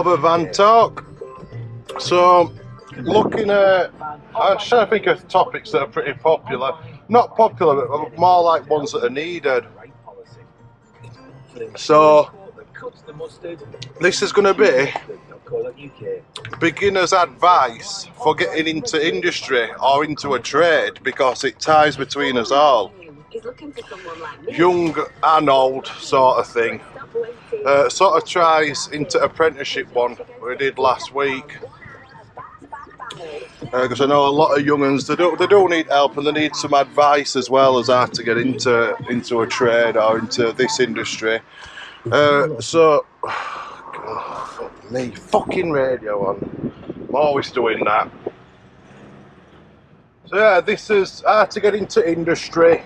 Another van talk. So, looking at, I'm trying to think of topics that are pretty popular. Not popular, but more like ones that are needed. So, this is going to be beginner's advice for getting into industry or into a trade, because it ties between us all. Young and old sort of thing. Sort of ties into apprenticeship one we did last week. Because I know a lot of young uns, they do need help, and they need some advice as well as how to get into a trade or into this industry. So, God, fuck me, fucking radio on. I'm always doing that. So yeah, this is how to get into industry,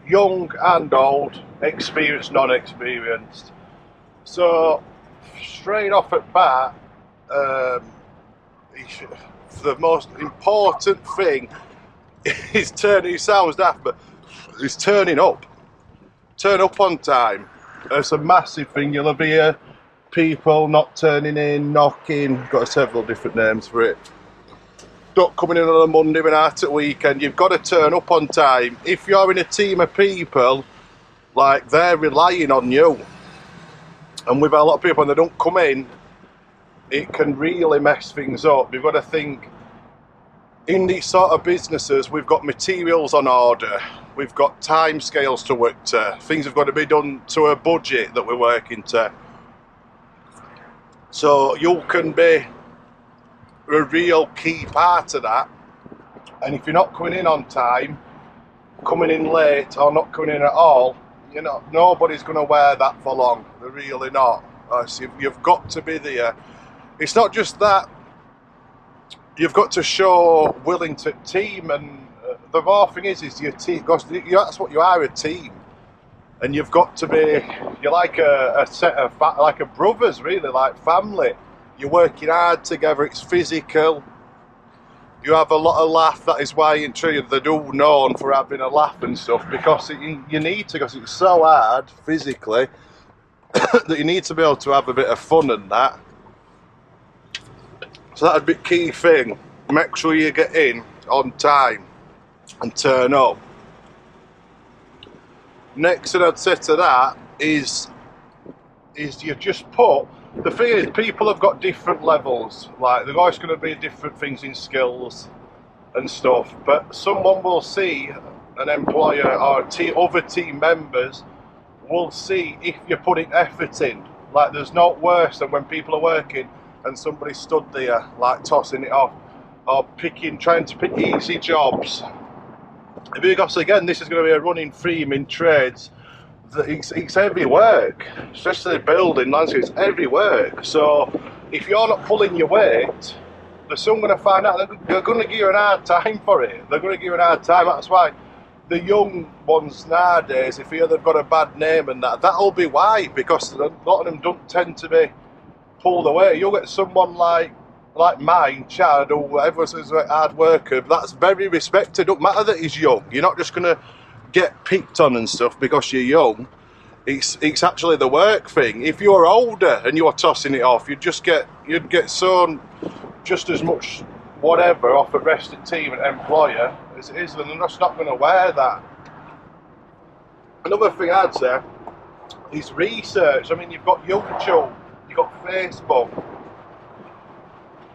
young and old, experienced, non-experienced. So, straight off at bat, the most important thing is turning, it sounds daft, but it's turning up. Turn up on time. It's a massive thing. You'll hear people not turning in, knocking, got several different names for it. Not coming in on a Monday and out at weekend. You've got to turn up on time. If you're in a team of people, like, they're relying on you. And with a lot of people, and they don't come in, it can really mess things up. You've got to think, in these sort of businesses, we've got materials on order, we've got time scales to work to, things have got to be done to a budget that we're working to. So you can be a real key part of that. And if you're not coming in on time, coming in late, or not coming in at all, you know, nobody's going to wear that for long. They're really not. So you've got to be there. It's not just that. You've got to show willing to team, and the more thing is your team, because that's what you are, a team. And you've got to be, you're like a set of, like a brothers, really, like family. You're working hard together, it's physical. You have a lot of laugh, that is why in trade they're all known for having a laugh and stuff, because you need to, because it's so hard physically that you need to be able to have a bit of fun and that. So that'd be key thing. Make sure you get in on time and turn up. Next thing I'd say to that is you just put, the thing is, people have got different levels, like there's always going to be different things in skills and stuff, but someone will see, an employer or other team members will see if you're putting effort in. Like, there's not worse than when people are working and somebody stood there like tossing it off, or trying to pick easy jobs. Because again, this is going to be a running theme in trades. It's heavy work, especially building, landscape, it's heavy work. So if you're not pulling your weight, they're soon going to find out. They're going to give you an hard time for it. They're going to give you an hard time. That's why the young ones nowadays, if you hear they've got a bad name and that'll be why, because a lot of them don't tend to be pulled away. You'll get someone like mine, Chad, or whatever says a hard worker, that's very respected. Don't matter that he's young. You're not just going to get picked on and stuff because you're young. It's actually the work thing. If you're older and you're tossing it off, you'd get sown just as much whatever off at rest of team and employer as it is, and they're just not going to wear that. Another thing I'd say is research. I mean, you've got YouTube, you've got Facebook.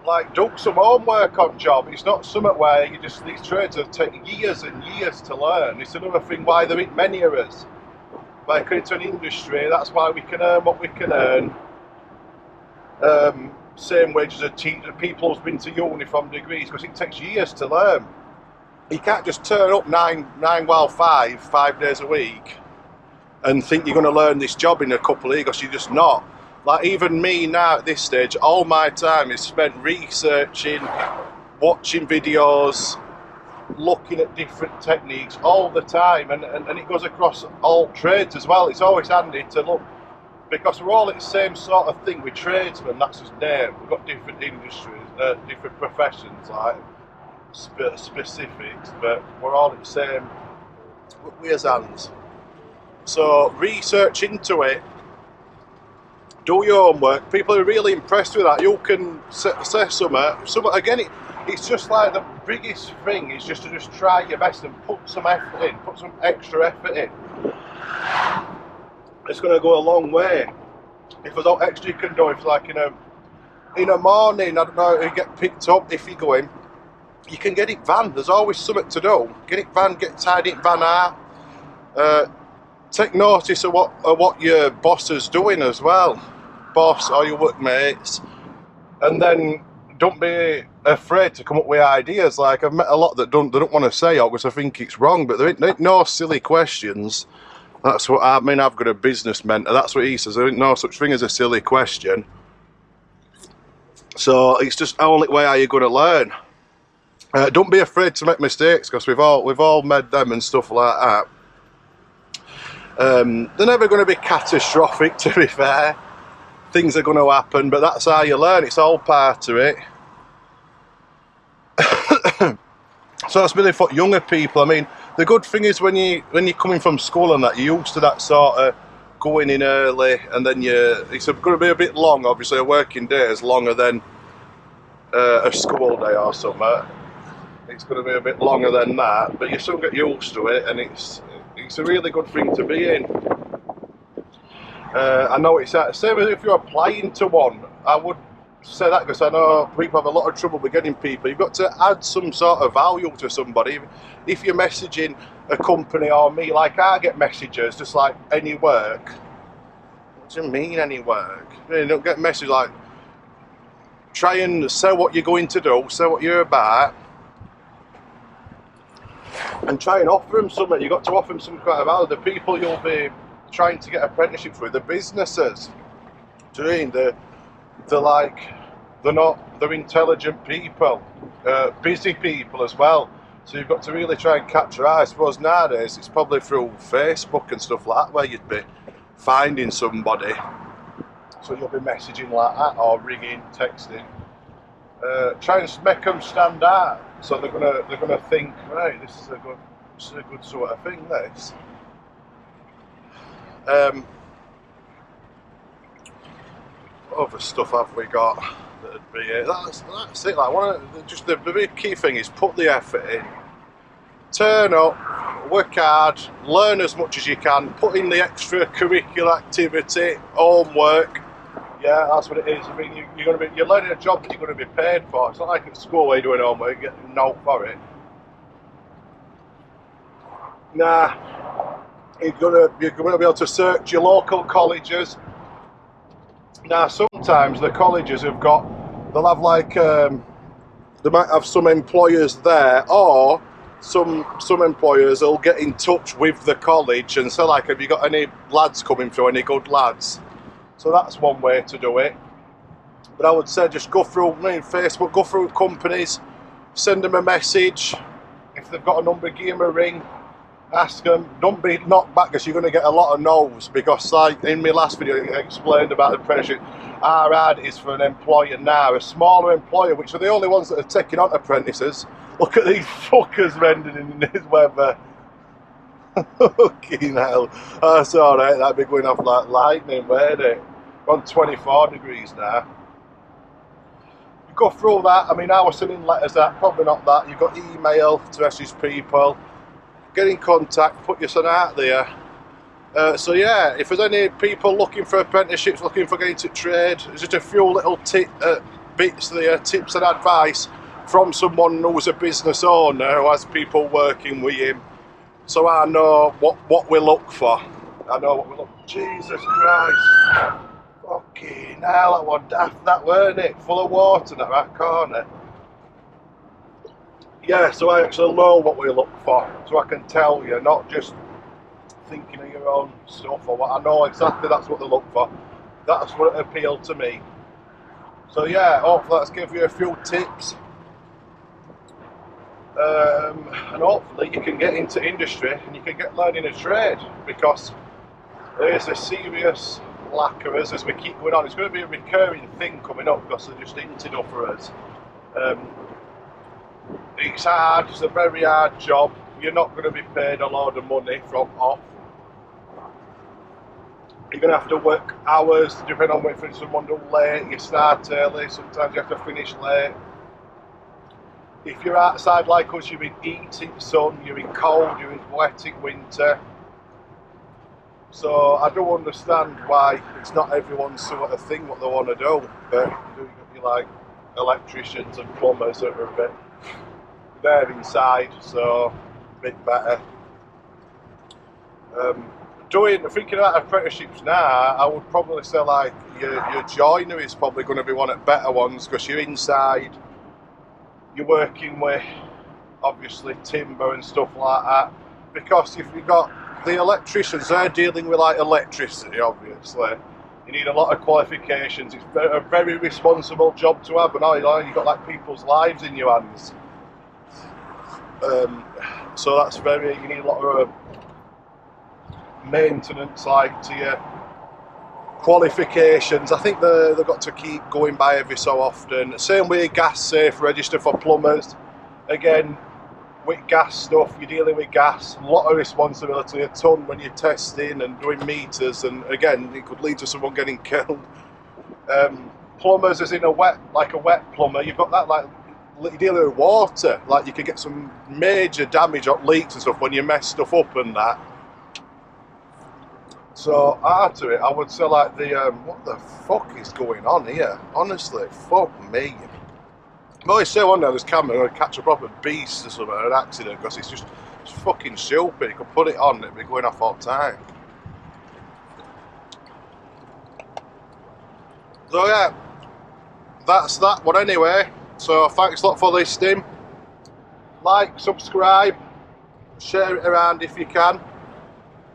Like, do some homework on job. It's not something where you just, these trades have taken years and years to learn. It's another thing why there ain't many of us. Like, into an industry, that's why we can earn what we can earn. Same wages as people who've been to uni from degrees, because it takes years to learn. You can't just turn up 5 days a week and think you're going to learn this job in a couple of years, because you're just not. Like, even me now at this stage, all my time is spent researching, watching videos, looking at different techniques all the time, and it goes across all trades as well. It's always handy to look, because we're all at the same sort of thing with tradesmen, that's his name. We've got different industries, different professions, like specifics, but we're all at the same, we're as hands. So research into it. do your homework. People are really impressed with that. You can say something again, it's just like the biggest thing is just to just try your best and put some effort in, put some extra effort in. It's going to go a long way. If there's no extra you can do, if like in a morning, I don't know, you get picked up, if you go in, you can get it van. There's always something to do. Get it van, get tied in van out. Take notice of what your boss is doing as well, boss or your workmates, and then don't be afraid to come up with ideas. Like I've met a lot that don't want to say it because I think it's wrong, but there ain't no silly questions. That's what I mean. I've got a business mentor. That's what he says. There ain't no such thing as a silly question. So it's just the only way are you going to learn. Don't be afraid to make mistakes because we've all made them and stuff like that. They're never going to be catastrophic, to be fair. Things are going to happen, but that's how you learn. It's all part of it. So that's really for younger people. I mean, the good thing is when you're coming from school and that, you're used to that sort of going in early, and then it's going to be a bit long. Obviously, a working day is longer than a school day or something. It's going to be a bit longer than that, but you still get used to it, and it's a really good thing to be in. I know it's the same as if you're applying to one. I would say that because I know people have a lot of trouble with getting people. You've got to add some sort of value to somebody. If you're messaging a company or me, like I get messages just like any work. What do you mean any work? You don't get messages like try and say what you're going to do, say what you're about, and try and offer them something. You've got to offer them some kind of value. The people you'll be trying to get apprenticeships with, the businesses, they're intelligent people, busy people as well. So you've got to really try and catch your eye. I suppose nowadays it's probably through Facebook and stuff like that where you'd be finding somebody. So you'll be messaging like that or ringing, texting. Try and make them stand out. So they're gonna think, right, this is a good sort of thing. This. What other stuff have we got that'd be it? That's it. Like the big key thing is put the effort in. Turn up, work hard, learn as much as you can, put in the extracurricular activity, homework. Yeah, that's what it is. I mean, you're learning a job that you're going to be paid for. It's not like at school where you're doing homework, you get a note for it. Nah, you're going to be able to search your local colleges. Now, sometimes the colleges they'll have like, they might have some employers there, or some employers will get in touch with the college and say like, have you got any lads coming through, any good lads? So that's one way to do it. But I would say just go through Facebook, go through companies, send them a message. If they've got a number, give them a ring, ask them. Don't be knocked back because you're going to get a lot of no's, because like in my last video I explained about the apprenticeship. Our ad is for an employer now, a smaller employer, which are the only ones that are taking on apprentices. Look at these fuckers vending in this weather. Fucking hell. That's alright, that'd be going off like lightning, wouldn't it? We're on 24 degrees now. You go through that. I mean, I was sending letters out, probably not that. You've got email to message people, get in contact, put your son out there. So yeah, if there's any people looking for apprenticeships, looking for getting into trade, there's just a few little bits there, tips and advice from someone who's a business owner who has people working with him. So I know what we look for. I know what we look for. Jesus Christ. Fucking hell, that was daft, that weren't it? Full of water in that corner. Yeah, so I actually know what we look for. So I can tell you, not just thinking of your own stuff or what. I know exactly that's what they look for. That's what appealed to me. So yeah, hopefully that's give you a few tips. And hopefully you can get into industry and you can get learning a trade, because there is a serious lack of us as we keep going on. It's going to be a recurring thing coming up because they're just hinted up for us. It's hard, it's a very hard job. You're not going to be paid a lot of money from off. You're going to have to work hours depending on whether someone do late, you start early, sometimes you have to finish late. If you're outside like us, you're in heat in sun, you're in cold, you're in wet in winter. So I do understand why it's not everyone's sort of thing what they want to do, but you like electricians and plumbers that are a bit, they're inside, so a bit better. Thinking about apprenticeships now, I would probably say like your joiner is probably going to be one of the better ones, because you're inside, you're working with obviously timber and stuff like that. Because if you've got the electricians, they're dealing with like electricity, obviously. You need a lot of qualifications. It's a very responsible job to have, and all you've got like people's lives in your hands. So that's you need a lot of maintenance, like to your qualifications. I think they've got to keep going by every so often. Same with gas safe register for plumbers. Again, with gas stuff, you're dealing with gas, a lot of responsibility, a ton when you're testing and doing meters, and again, it could lead to someone getting killed. Plumbers, as in a wet plumber, you've got that, like, you're dealing with water, like you could get some major damage or leaks and stuff when you mess stuff up and that. So after it, I would say like what the fuck is going on here? Honestly, fuck me. I always say one day on this camera, I'm going to catch a proper beast or something, an accident, because it's fucking stupid. You could put it on, it'd be going off all the time. So yeah, that's that one anyway. So thanks a lot for listening. Like, subscribe, share it around if you can.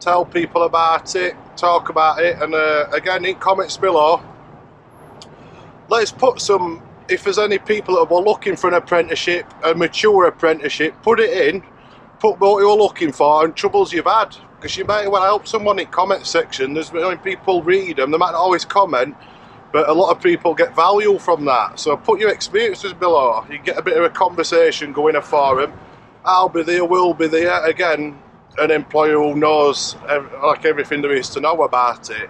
Tell people about it, talk about it, and again, in comments below, let's put some, if there's any people that were looking for an apprenticeship, a mature apprenticeship, put it in, put what you're looking for and troubles you've had, because you might want to help someone in comment section. There's when people read them, they might not always comment, but a lot of people get value from that. So put your experiences below, you get a bit of a conversation going, a forum. I'll be there, we'll be there. Again, an employer who knows like everything there is to know about it.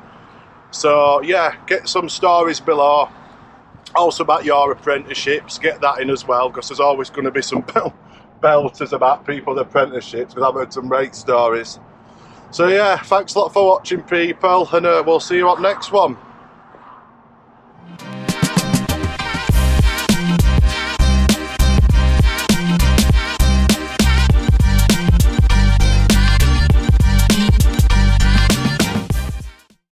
So yeah, get some stories below, also about your apprenticeships, get that in as well, because there's always going to be some belters about people with apprenticeships, because I've heard some great stories. So yeah, thanks a lot for watching, people, and we'll see you on next one.